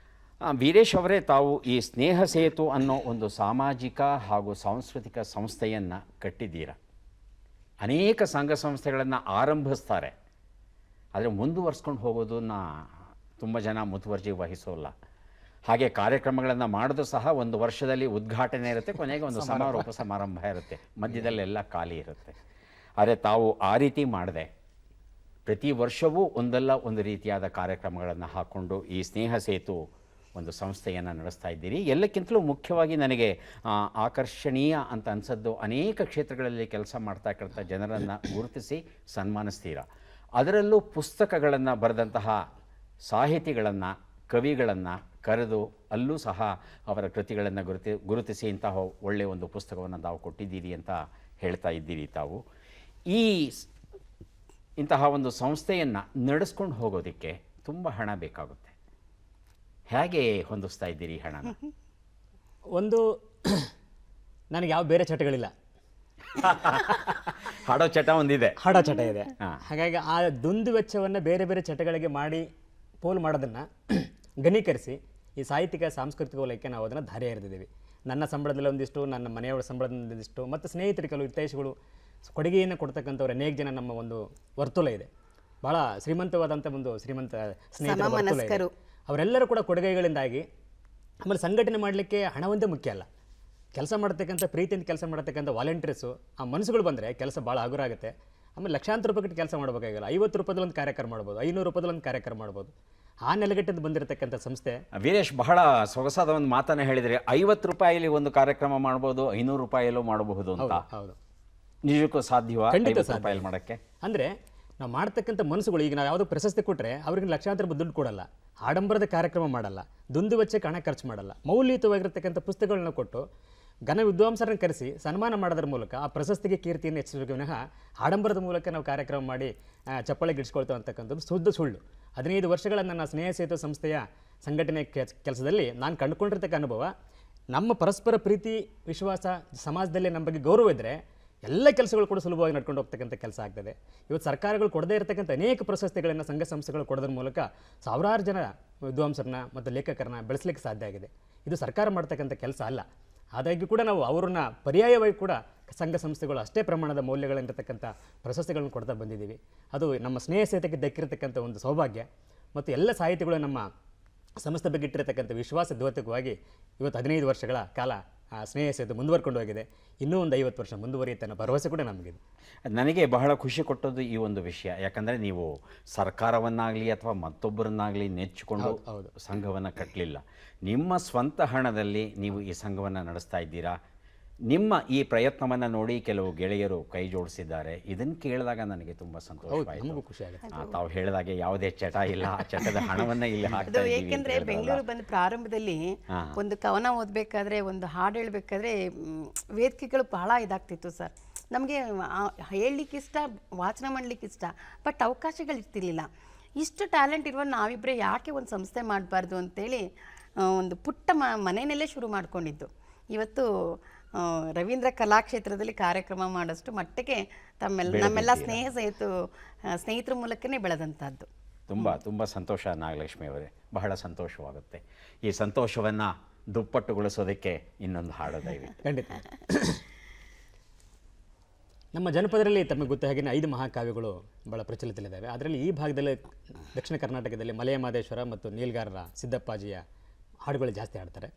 ವೀರೇಶ್ ಅವರೇ, ತಾವು ಈ ಸ್ನೇಹ ಸೇತು ಅನ್ನೋ ಒಂದು ಸಾಮಾಜಿಕ ಹಾಗೂ ಸಾಂಸ್ಕೃತಿಕ ಸಂಸ್ಥೆಯನ್ನು ಕಟ್ಟಿದ್ದೀರ. ಅನೇಕ ಸಂಘ ಸಂಸ್ಥೆಗಳನ್ನು ಆರಂಭಿಸ್ತಾರೆ, ಆದರೆ ಮುಂದುವರ್ಸ್ಕೊಂಡು ಹೋಗೋದನ್ನ ತುಂಬ ಜನ ಮುತುವರ್ಜಿ ವಹಿಸೋಲ್ಲ. ಹಾಗೆ ಕಾರ್ಯಕ್ರಮಗಳನ್ನು ಮಾಡೋದು ಸಹ ಒಂದು ವರ್ಷದಲ್ಲಿ ಉದ್ಘಾಟನೆ ಇರುತ್ತೆ, ಕೊನೆಗೆ ಒಂದು ಸಮಾರೋಪ ಸಮಾರಂಭ ಇರುತ್ತೆ, ಮಧ್ಯದಲ್ಲೆಲ್ಲ ಖಾಲಿ ಇರುತ್ತೆ. ಆದರೆ ತಾವು ಆ ರೀತಿ ಮಾಡದೆ ಪ್ರತಿ ವರ್ಷವೂ ಒಂದಲ್ಲ ಒಂದು ರೀತಿಯಾದ ಕಾರ್ಯಕ್ರಮಗಳನ್ನು ಹಾಕ್ಕೊಂಡು ಈ ಸ್ನೇಹ ಸೇತು ಒಂದು ಸಂಸ್ಥೆಯನ್ನು ನಡೆಸ್ತಾ ಇದ್ದೀರಿ. ಎಲ್ಲಕ್ಕಿಂತಲೂ ಮುಖ್ಯವಾಗಿ ನನಗೆ ಆಕರ್ಷಣೀಯ ಅಂತ ಅನಿಸೋದು, ಅನೇಕ ಕ್ಷೇತ್ರಗಳಲ್ಲಿ ಕೆಲಸ ಮಾಡ್ತಕ್ಕಂಥ ಜನರನ್ನು ಗುರುತಿಸಿ ಸನ್ಮಾನಿಸ್ತೀರ. ಅದರಲ್ಲೂ ಪುಸ್ತಕಗಳನ್ನು ಬರೆದಂತಹ ಸಾಹಿತಿಗಳನ್ನು, ಕವಿಗಳನ್ನು ಕರೆದು ಅಲ್ಲೂ ಸಹ ಅವರ ಕೃತಿಗಳನ್ನು ಗುರುತಿಸಿ ಇಂತಹ ಒಳ್ಳೆಯ ಒಂದು ಪುಸ್ತಕವನ್ನು ತಾವು ಕೊಟ್ಟಿದ್ದೀರಿ ಅಂತ ಹೇಳ್ತಾ ಇದ್ದೀರಿ. ತಾವು ಇಂತಹ ಒಂದು ಸಂಸ್ಥೆಯನ್ನು ನಡೆಸ್ಕೊಂಡು ಹೋಗೋದಕ್ಕೆ ತುಂಬ ಹಣ ಬೇಕಾಗುತ್ತೆ. ಹೇಗೆ ಹೊಂದಿಸ್ತಾ ಇದ್ದೀರಿ ಹಣನ? ಒಂದು, ನನಗೆ ಯಾವ ಬೇರೆ ಚಟಗಳಿಲ್ಲ. ಹಾಡೋ ಚಟ ಒಂದಿದೆ, ಹಾಡೋ ಚಟ ಇದೆ. ಹಾಗಾಗಿ ಆ ದುಂದು ವೆಚ್ಚವನ್ನು ಬೇರೆ ಬೇರೆ ಚಟಗಳಿಗೆ ಮಾಡಿ ಪೋಲು ಮಾಡೋದನ್ನು ಘನೀಕರಿಸಿ ಈ ಸಾಹಿತ್ಯಿಕ ಸಾಂಸ್ಕೃತಿಕ ವಲಯಕ್ಕೆ ನಾವು ಅದನ್ನು ದಾರಿ ಎರೆದಿದ್ದೀವಿ. ನನ್ನ ಸಂಬಳದಲ್ಲಿ ಒಂದಿಷ್ಟು, ನನ್ನ ಮನೆಯವರ ಸಂಬಳದಿಂದ ಒಂದಿಷ್ಟು, ಮತ್ತು ಸ್ನೇಹಿತರು ಕೆಲವು ಹಿತೈಷಿಗಳು ಕೊಡುಗೆಯನ್ನು ಕೊಡ್ತಕ್ಕಂಥವ್ರು ಅನೇಕ ಜನ ನಮ್ಮ ಒಂದು ವರ್ತುಲ ಇದೆ. ಭಾಳ ಶ್ರೀಮಂತವಾದಂಥ ಒಂದು ಸ್ನೇಹಿತರ ವರ್ತುಲ ಇದೆ. ಅವರೆಲ್ಲರೂ ಕೂಡ ಕೊಡುಗೆಗಳಿಂದಾಗಿ, ಆಮೇಲೆ ಸಂಘಟನೆ ಮಾಡಲಿಕ್ಕೆ ಹಣ ಒಂದೇ ಮುಖ್ಯ ಅಲ್ಲ, ಕೆಲಸ ಮಾಡತಕ್ಕಂಥ ಪ್ರೀತಿಯಿಂದ ಕೆಲಸ ಮಾಡತಕ್ಕಂಥ ವಾಲಂಟಿಯರ್ಸು ಆ ಮನಸ್ಸುಗಳು ಬಂದರೆ ಕೆಲಸ ಭಾಳ ಹಗುರ ಆಗುತ್ತೆ. ಆಮೇಲೆ ಲಕ್ಷಾಂತರ ರೂಪಾಯಿ ಕಟ್ಟಿ ಕೆಲಸ ಮಾಡಬೇಕಾಗಿಲ್ಲ, 50 ರೂಪಾಯಿದಲ್ಲಿ ಒಂದು ಕಾರ್ಯಕ್ರಮ ಮಾಡ್ಬೋದು, 500 ರೂಪಾಯಿದಲ್ಲಿ ಒಂದು ಕಾರ್ಯಕ್ರಮ ಮಾಡ್ಬೋದು. ಆ ನೆಲೆಗಟ್ಟಿಂದ ಬಂದಿರತಕ್ಕಂಥ ಸಂಸ್ಥೆ. ವೀರೇಶ್, ಬಹಳ ಸೊಗಸಾದ ಒಂದು ಮಾತನ್ನು ಹೇಳಿದರೆ, 50 ರೂಪಾಯಿಲಿ ಒಂದು ಕಾರ್ಯಕ್ರಮ ಮಾಡ್ಬೋದು, 500 ರೂಪಾಯಲ್ಲೂ ಮಾಡಬಹುದು ಅಂತ. ಹೌದು, ನಿಜಕ್ಕೂ ಸಾಧ್ಯವಾ? ಖಂಡಿತ 50 ರೂಪಾಯಲ್ಲಿ ಮಾಡೋಕ್ಕೆ? ಅಂದರೆ ನಾವು ಮಾಡ್ತಕ್ಕಂಥ ಮನಸ್ಸುಗಳು, ಈಗ ನಾವು ಯಾವುದೋ ಪ್ರಶಸ್ತಿ ಕೊಟ್ಟರೆ ಅವ್ರಿಗೆ ಲಕ್ಷಾಂತರ ರೂಪಾಯಿ ದುಡ್ಡು ಕೊಡಲ್ಲ, ಆಡಂಬರದ ಕಾರ್ಯಕ್ರಮ ಮಾಡಲ್ಲ, ದುಂದು ವೆಚ್ಚಕ್ಕೆ ಹಣ ಖರ್ಚು ಮಾಡಲ್ಲ, ಮೌಲ್ಯಯುತವಾಗಿರ್ತಕ್ಕಂಥ ಪುಸ್ತಕಗಳನ್ನ ಕೊಟ್ಟು ಘನ ವಿದ್ವಾಂಸರನ್ನು ಕರೆಸಿ ಸನ್ಮಾನ ಮಾಡೋದ್ರ ಮೂಲಕ ಆ ಪ್ರಶಸ್ತಿಗೆ ಕೀರ್ತಿಯನ್ನು ಹೆಚ್ಚಿಸಬೇಕು ವಿನಃ ಆಡಂಬರದ ಮೂಲಕ ನಾವು ಕಾರ್ಯಕ್ರಮ ಮಾಡಿ ಚಪ್ಪಾಳೆ ಗಿಡಿಸ್ಕೊಳ್ತಾ ಅಂತಕ್ಕಂಥದ್ದು ಶುದ್ಧ ಸುಳ್ಳು. 15 ವರ್ಷಗಳ ನನ್ನ ಸ್ನೇಹ ಸೇತು ಸಂಸ್ಥೆಯ ಸಂಘಟನೆ ಕೆಲಸದಲ್ಲಿ ನಾನು ಕಂಡುಕೊಂಡಿರ್ತಕ್ಕ ಅನುಭವ, ನಮ್ಮ ಪರಸ್ಪರ ಪ್ರೀತಿ ವಿಶ್ವಾಸ, ಸಮಾಜದಲ್ಲಿ ನಮ್ಮ ಬಗ್ಗೆ ಗೌರವ ಇದ್ದರೆ ಎಲ್ಲ ಕೆಲಸಗಳು ಕೂಡ ಸುಲಭವಾಗಿ ನಡ್ಕೊಂಡು ಹೋಗ್ತಕ್ಕಂಥ ಕೆಲಸ ಆಗ್ತದೆ. ಇವತ್ತು ಸರ್ಕಾರಗಳು ಕೊಡದೇ ಇರತಕ್ಕಂಥ ಅನೇಕ ಪ್ರಶಸ್ತಿಗಳನ್ನು ಸಂಘ ಸಂಸ್ಥೆಗಳು ಕೊಡೋದ್ರ ಮೂಲಕ ಸಾವಿರಾರು ಜನ ವಿದ್ವಾಂಸರನ್ನ ಮತ್ತು ಲೇಖಕರನ್ನ ಬೆಳೆಸಲಿಕ್ಕೆ ಸಾಧ್ಯ ಆಗಿದೆ. ಇದು ಸರ್ಕಾರ ಮಾಡ್ತಕ್ಕಂಥ ಕೆಲಸ ಅಲ್ಲ. ಆದಾಗ್ಯೂ ಕೂಡ ನಾವು ಅವ್ರನ್ನ ಪರ್ಯಾಯವಾಗಿ ಕೂಡ ಸಂಘ ಸಂಸ್ಥೆಗಳು ಅಷ್ಟೇ ಪ್ರಮಾಣದ ಮೌಲ್ಯಗಳಿರತಕ್ಕಂಥ ಪ್ರಶಸ್ತಿಗಳನ್ನು ಕೊಡ್ತಾ ಬಂದಿದ್ದೀವಿ. ಅದು ನಮ್ಮ ಸ್ನೇಹ ಸೇತಕ್ಕೆ ದಕ್ಕಿರತಕ್ಕಂಥ ಒಂದು ಸೌಭಾಗ್ಯ. ಮತ್ತು ಎಲ್ಲ ಸಾಹಿತಿಗಳು ನಮ್ಮ ಸಂಸ್ಥೆ ಬಗ್ಗೆ ಇಟ್ಟಿರತಕ್ಕಂಥ ವಿಶ್ವಾಸ ದ್ಯೋತಕವಾಗಿ ಇವತ್ತು 15 ವರ್ಷಗಳ ಕಾಲ ಸ್ನೇಹ ಸೇತು ಮುಂದುವರ್ಕೊಂಡು ಹೋಗಿದೆ. ಇನ್ನೂ ಒಂದು 50 ವರ್ಷ ಮುಂದುವರಿಯುತ್ತೆ ಅನ್ನೋ ಭರವಸೆ ಕೂಡ ನಮಗಿದೆ. ನನಗೆ ಬಹಳ ಖುಷಿ ಕೊಟ್ಟದ್ದು ಈ ಒಂದು ವಿಷಯ. ಯಾಕಂದರೆ ನೀವು ಸರ್ಕಾರವನ್ನಾಗಲಿ ಅಥವಾ ಮತ್ತೊಬ್ಬರನ್ನಾಗಲಿ ನೆಚ್ಚಿಕೊಂಡು ಸಂಘವನ್ನು ಕಟ್ಟಲಿಲ್ಲ. ನಿಮ್ಮ ಸ್ವಂತ ಹಣದಲ್ಲಿ ನೀವು ಈ ಸಂಘವನ್ನು ನಡೆಸ್ತಾ ಇದ್ದೀರಾ. ನಿಮ್ಮ ಈ ಪ್ರಯತ್ನವನ್ನು ನೋಡಿ ಕೆಲವು ಗೆಳೆಯರು ಕೈ ಜೋಡಿಸಿದ್ದಾರೆ. ಇದನ್ನು ಕೇಳಿದಾಗ ನನಗೆ ತುಂಬ ಸಂತೋಷವಾಯಿತು. ಖುಷಿ ಆಗುತ್ತೆ. ತಾವು ಹೇಳಿದಾಗೆ ಯಾವುದೇ ಚಟ ಇಲ್ಲ, ಆ ಚಟದ ಹಣವನ್ನು ಇಲ್ಲಿ ಹಾಕ್ತಾ ಇದ್ದೀವಿ. ಏಕೆಂದ್ರೆ ಬೆಂಗಳೂರು ಬಂದು ಪ್ರಾರಂಭದಲ್ಲಿ ಒಂದು ಕವನ ಓದಬೇಕಾದ್ರೆ, ಒಂದು ಹಾಡು ಹೇಳಬೇಕಾದ್ರೆ ವೇದಿಕೆಗಳು ಬಹಳ ಇದಾಗ್ತಿತ್ತು ಸರ್. ನಮಗೆ ಹೇಳಲಿಕ್ಕೆ ಇಷ್ಟ, ವಾಚನ ಮಾಡಲಿಕ್ಕೆ ಇಷ್ಟ, ಬಟ್ ಅವಕಾಶಗಳು ಇರ್ತಿರ್ಲಿಲ್ಲ. ಇಷ್ಟು ಟ್ಯಾಲೆಂಟ್ ಇರುವ ನಾವಿಬ್ಬರೇ ಯಾಕೆ ಒಂದು ಸಂಸ್ಥೆ ಮಾಡಬಾರ್ದು ಅಂತೇಳಿ ಒಂದು ಪುಟ್ಟ ಮನೆಯಲ್ಲೇ ಶುರು ಮಾಡ್ಕೊಂಡಿದ್ದು. ಇವತ್ತು ರವೀಂದ್ರ ಕಲಾಕ್ಷೇತ್ರದಲ್ಲಿ ಕಾರ್ಯಕ್ರಮ ಮಾಡೋಷ್ಟು ಮಟ್ಟಿಗೆ ನಮ್ಮೆಲ್ಲ ಸ್ನೇಹಿತರ ಮೂಲಕನೇ ಬೆಳೆದಂಥದ್ದು. ತುಂಬ ಸಂತೋಷ ನಾಗಲಕ್ಷ್ಮಿ ಅವರೇ, ಬಹಳ ಸಂತೋಷವಾಗುತ್ತೆ. ಈ ಸಂತೋಷವನ್ನು ದುಪ್ಪಟ್ಟುಗೊಳಿಸೋದಕ್ಕೆ ಇನ್ನೊಂದು ಹಾಡು ದಯವಿಟ್ಟು. ಖಂಡಿತ. ನಮ್ಮ ಜನಪದರಲ್ಲಿ ತಮಗೆ ಗೊತ್ತ ಹಾಗೆ 5 ಮಹಾಕಾವ್ಯಗಳು ಭಾಳ ಪ್ರಚಲಿತಲಿದ್ದಾವೆ. ಅದರಲ್ಲಿ ಈ ಭಾಗದಲ್ಲಿ ದಕ್ಷಿಣ ಕರ್ನಾಟಕದಲ್ಲಿ ಮಲೆಯ ಮಾದೇಶ್ವರ ಮತ್ತು ನೀಲ್ಗಾರರ ಸಿದ್ದಪ್ಪಾಜಿಯ ಹಾಡುಗಳು ಜಾಸ್ತಿ ಹಾಡ್ತಾರೆ.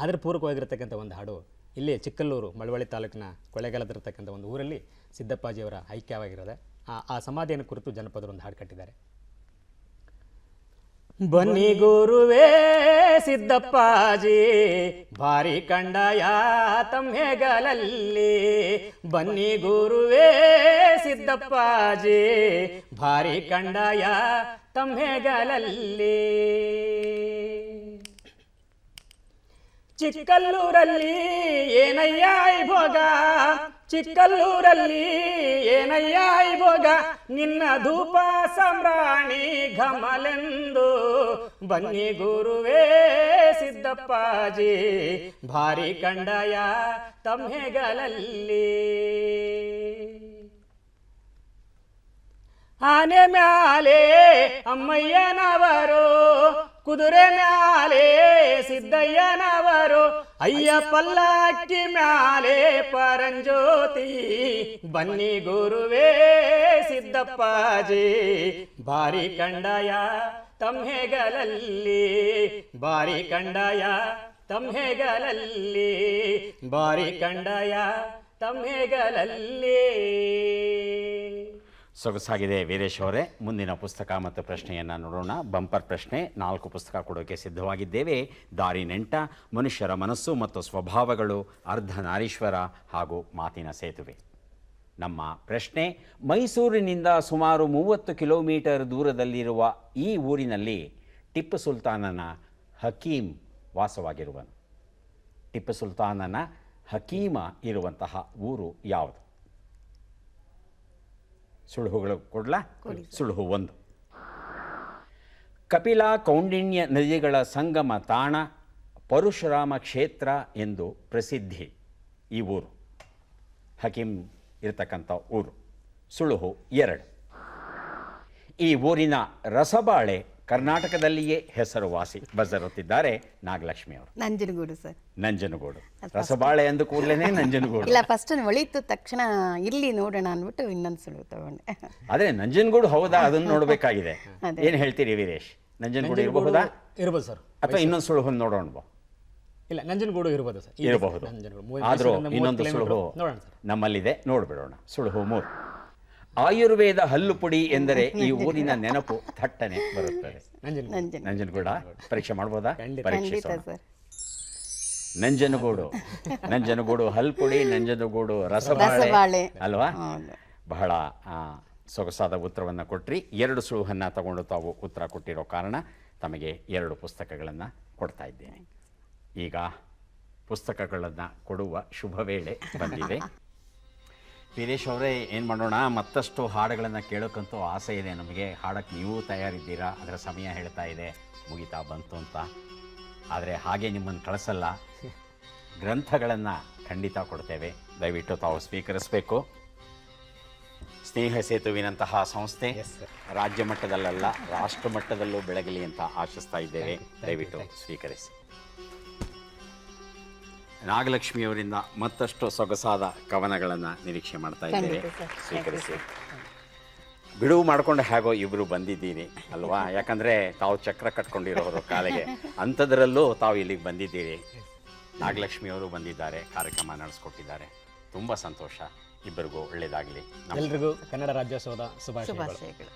ಅದರ ಪೂರಕವಾಗಿರ್ತಕ್ಕಂಥ ಒಂದು ಹಾಡು ಇಲ್ಲಿ ಚಿಕ್ಕಲ್ಲೂರು ಮಳವಳ್ಳಿ ತಾಲೂಕಿನ ಕೊಳ್ಳೇಗಾಲದಿರತಕ್ಕಂಥ ಒಂದು ಊರಲ್ಲಿ ಸಿದ್ದಪ್ಪಾಜಿಯವರ ಐಕ್ಯವಾಗಿರೋದೆ. ಆ ಸಮಾಧಿಯನ್ನು ಕುರಿತು ಜನಪದರು ಒಂದು ಹಾಡು ಕಟ್ಟಿದ್ದಾರೆ. ಬನ್ನಿ ಗುರುವೇ ಸಿದ್ದಪ್ಪಾಜಿ ಭಾರಿ ಕಂಡಯ ತಮ್ಮೆಗಳಲ್ಲಿ, ಬನ್ನಿ ಗುರುವೇ ಸಿದ್ದಪ್ಪಾಜಿ ಭಾರಿ ಕಂಡಯ ತಮ್ಮೆಗಳಲ್ಲಿ. ಚಿಕ್ಕಲ್ಲೂರಲ್ಲಿ ಏನಯ್ಯ ಭೋಗ ಚಿಕ್ಕಲ್ಲೂರಲ್ಲಿ ಏನಯ್ಯ ಇವಾಗ ನಿನ್ನ ಧೂಪ ಸಂಭ್ರಾಣಿ ಘಮಲೆಂದು ಬನ್ನಿ ಗುರುವೇ ಸಿದ್ದಪ್ಪಾಜಿ ಭಾರಿ ಕಂಡಯ ತಮ್ಮೆಗಳಲ್ಲಿ ಆನೆ ಮ್ಯಾಲೆ ಅಮ್ಮಯ್ಯನವರು ಕುದುರೆ ಮ್ಯಾಲೆ ಸಿದ್ದಯ್ಯನವರು ಅಯ್ಯ ಪಲ್ಲಕ್ಕಿ ಮ್ಯಾಲೆ ಪರಂಜ್ಯೋತಿ ಬನ್ನಿ ಗುರುವೇ ಸಿದ್ದಪ್ಪಾಜಿ ಭಾರಿ ಕಂಡಯ ತಮ್ಮೆಗಳಲ್ಲಿ ಭಾರಿ ಕಂಡಯ ತಮ್ಮೆಗಳಲ್ಲಿ ಭಾರಿ ಕಂಡಯ ತಮ್ಮೆಗಳಲ್ಲಿ. ಸೊಗಸಾಗಿದೆ ವೀರೇಶ್ ಅವರೇ. ಮುಂದಿನ ಪುಸ್ತಕ ಮತ್ತು ಪ್ರಶ್ನೆಯನ್ನು ನೋಡೋಣ. ಬಂಪರ್ ಪ್ರಶ್ನೆ. 4 ಪುಸ್ತಕ ಕೊಡೋಕ್ಕೆ ಸಿದ್ಧವಾಗಿದ್ದೇವೆ. ದಾರಿ ನೆಂಟ, ಮನುಷ್ಯರ ಮನಸ್ಸು ಮತ್ತು ಸ್ವಭಾವಗಳು, ಅರ್ಧನಾರೀಶ್ವರ ಹಾಗೂ ಮಾತಿನ ಸೇತುವೆ. ನಮ್ಮ ಪ್ರಶ್ನೆ: ಮೈಸೂರಿನಿಂದ ಸುಮಾರು 30 ಕಿಲೋಮೀಟರ್ ದೂರದಲ್ಲಿರುವ ಈ ಊರಿನಲ್ಲಿ ಟಿಪ್ಪು ಸುಲ್ತಾನನ ಹಕೀಮ್ ವಾಸವಾಗಿರುವನು. ಟಿಪ್ಪು ಸುಲ್ತಾನನ ಹಕೀಮ ಇರುವಂತಹ ಊರು ಯಾವುದು? ಸುಳುಹುಗಳು ಕೊಡ್ಲಾ? ಸುಳುಹು 1. ಕಪಿಲ ಕೌಂಡಿನ್ಯ ನದಿಗಳ ಸಂಗಮ ತಾಣ, ಪರಶುರಾಮ ಕ್ಷೇತ್ರ ಎಂದು ಪ್ರಸಿದ್ಧಿ ಈ ಊರು. ಹಕೀಮ್ ಇರತಕ್ಕಂಥ ಊರು. ಸುಳುಹು 2. ಈ ಊರಿನ ರಸಬಾಳೆ ಕರ್ನಾಟಕದಲ್ಲಿಯೇ ಹೆಸರುವಾಸಿ. ಬಜರುತ್ತಿದ್ದಾರೆ ನಾಗಲಕ್ಷ್ಮಿ ಅವರು. ನಂಜನಗೂಡು ಸರ್. ನಂಜನಗೂಡು. ರಸಬಾಳೆ ಅಂದ ಕೂಡಲೇ ನಂಜನಗೂಡು. ಇಲ್ಲ, ಫಸ್ಟ್ ಒಳಿತು ತಕ್ಷಣ ಇಲ್ಲಿ ನೋಡೋಣ ಅಂದ್ಬಿಟ್ಟು ಇನ್ನೊಂದು ಸುಳುವು ತಗೊಂಡೆ. ಅದೇ ನಂಜನಗೂಡು ಹೌದಾ ಅದನ್ನು ನೋಡಬೇಕಾಗಿದೆ. ಏನು ಹೇಳ್ತೀರಿ ವೀರೇಶ್? ನಂಜನಗೂಡು ಇರಬಹುದಾ? ಇರ್ಬೋದು ಸರ್. ಅಥವಾ ಇನ್ನೊಂದು ಸುಳುಹು ನೋಡೋಣ. ಇಲ್ಲ, ನಂಜನಗೂಡು ಇರ್ಬೋದು ಸರ್. ಇರಬಹುದು. ಆದರೂ ಇನ್ನೊಂದು ಸುಳುಹು ನಮ್ಮಲ್ಲಿದೆ, ನೋಡ್ಬಿಡೋಣ. ಸುಳುಹು 3. ಆಯುರ್ವೇದ ಹಲ್ಲು ಪುಡಿ ಎಂದರೆ ಈ ಊರಿನ ನೆನಪು ಥಟ್ಟನೆ ಬರುತ್ತದೆ. ನಂಜನಗೂಡ. ಪರೀಕ್ಷೆ ಮಾಡ್ಬೋದಾ? ಪರೀಕ್ಷಿಸೋಣ. ನಂಜನಗೂಡು. ನಂಜನಗೂಡು ಹಲ್ಪುಡಿ, ನಂಜನಗೂಡು ರಸಬಾಳೆ ಅಲ್ವಾ? ಬಹಳ ಸೊಗಸಾದ ಉತ್ತರವನ್ನು ಕೊಟ್ರಿ. 2 ಸುಳುಹನ್ನು ತಗೊಂಡು ತಾವು ಉತ್ತರ ಕೊಟ್ಟಿರೋ ಕಾರಣ ತಮಗೆ 2 ಪುಸ್ತಕಗಳನ್ನು ಕೊಡ್ತಾ ಇದ್ದೇನೆ. ಈಗ ಪುಸ್ತಕಗಳನ್ನು ಕೊಡುವ ಶುಭ ವೇಳೆ ಬಂದಿದೆ. ವೀರೇಶ್ ಅವರೇ, ಏನು ಮಾಡೋಣ, ಮತ್ತಷ್ಟು ಹಾಡುಗಳನ್ನು ಕೇಳೋಕ್ಕಂತೂ ಆಸೆ ಇದೆ ನಮಗೆ. ಹಾಡಕ್ಕೆ ನೀವು ತಯಾರಿದ್ದೀರಾ, ಅದರ ಸಮಯ ಹೇಳ್ತಾ ಇದೆ ಮುಗಿತಾ ಬಂತು ಅಂತ. ಆದರೆ ಹಾಗೆ ನಿಮ್ಮನ್ನು ಕಳಿಸಲ್ಲ, ಗ್ರಂಥಗಳನ್ನು ಖಂಡಿತ ಕೊಡ್ತೇವೆ. ದಯವಿಟ್ಟು ತಾವು ಸ್ವೀಕರಿಸಬೇಕು. ಸ್ನೇಹ ಸೇತುವಿನಂತಹ ಸಂಸ್ಥೆ ರಾಜ್ಯ ಮಟ್ಟದಲ್ಲ ರಾಷ್ಟ್ರ ಮಟ್ಟದಲ್ಲೂ ಬೆಳಗಲಿ ಅಂತ ಆಶಿಸ್ತಾ ಇದ್ದೇವೆ. ದಯವಿಟ್ಟು ಸ್ವೀಕರಿಸಿ. ನಾಗಲಕ್ಷ್ಮಿಯವರಿಂದ ಮತ್ತಷ್ಟು ಸೊಗಸಾದ ಕವನಗಳನ್ನು ನಿರೀಕ್ಷೆ ಮಾಡ್ತಾ ಇದ್ದೇವೆ. ಸ್ವೀಕರಿಸಿ. ಬಿಡುವು ಮಾಡಿಕೊಂಡು ಹೇಗೋ ಇಬ್ಬರು ಬಂದಿದ್ದೀನಿ ಅಲ್ವಾ? ಯಾಕಂದರೆ ತಾವು ಚಕ್ರ ಕಟ್ಕೊಂಡಿರೋರು ಕಾಲಿಗೆ, ಅಂಥದ್ರಲ್ಲೂ ತಾವು ಇಲ್ಲಿಗೆ ಬಂದಿದ್ದೀರಿ. ನಾಗಲಕ್ಷ್ಮಿಯವರು ಬಂದಿದ್ದಾರೆ, ಕಾರ್ಯಕ್ರಮ ನಡೆಸ್ಕೊಟ್ಟಿದ್ದಾರೆ. ತುಂಬ ಸಂತೋಷ. ಇಬ್ಬರಿಗೂ ಒಳ್ಳೆಯದಾಗಲಿ. ಎಲ್ರಿಗೂ ಕನ್ನಡ ರಾಜ್ಯೋತ್ಸವದ ಶುಭಾಶಯಗಳು.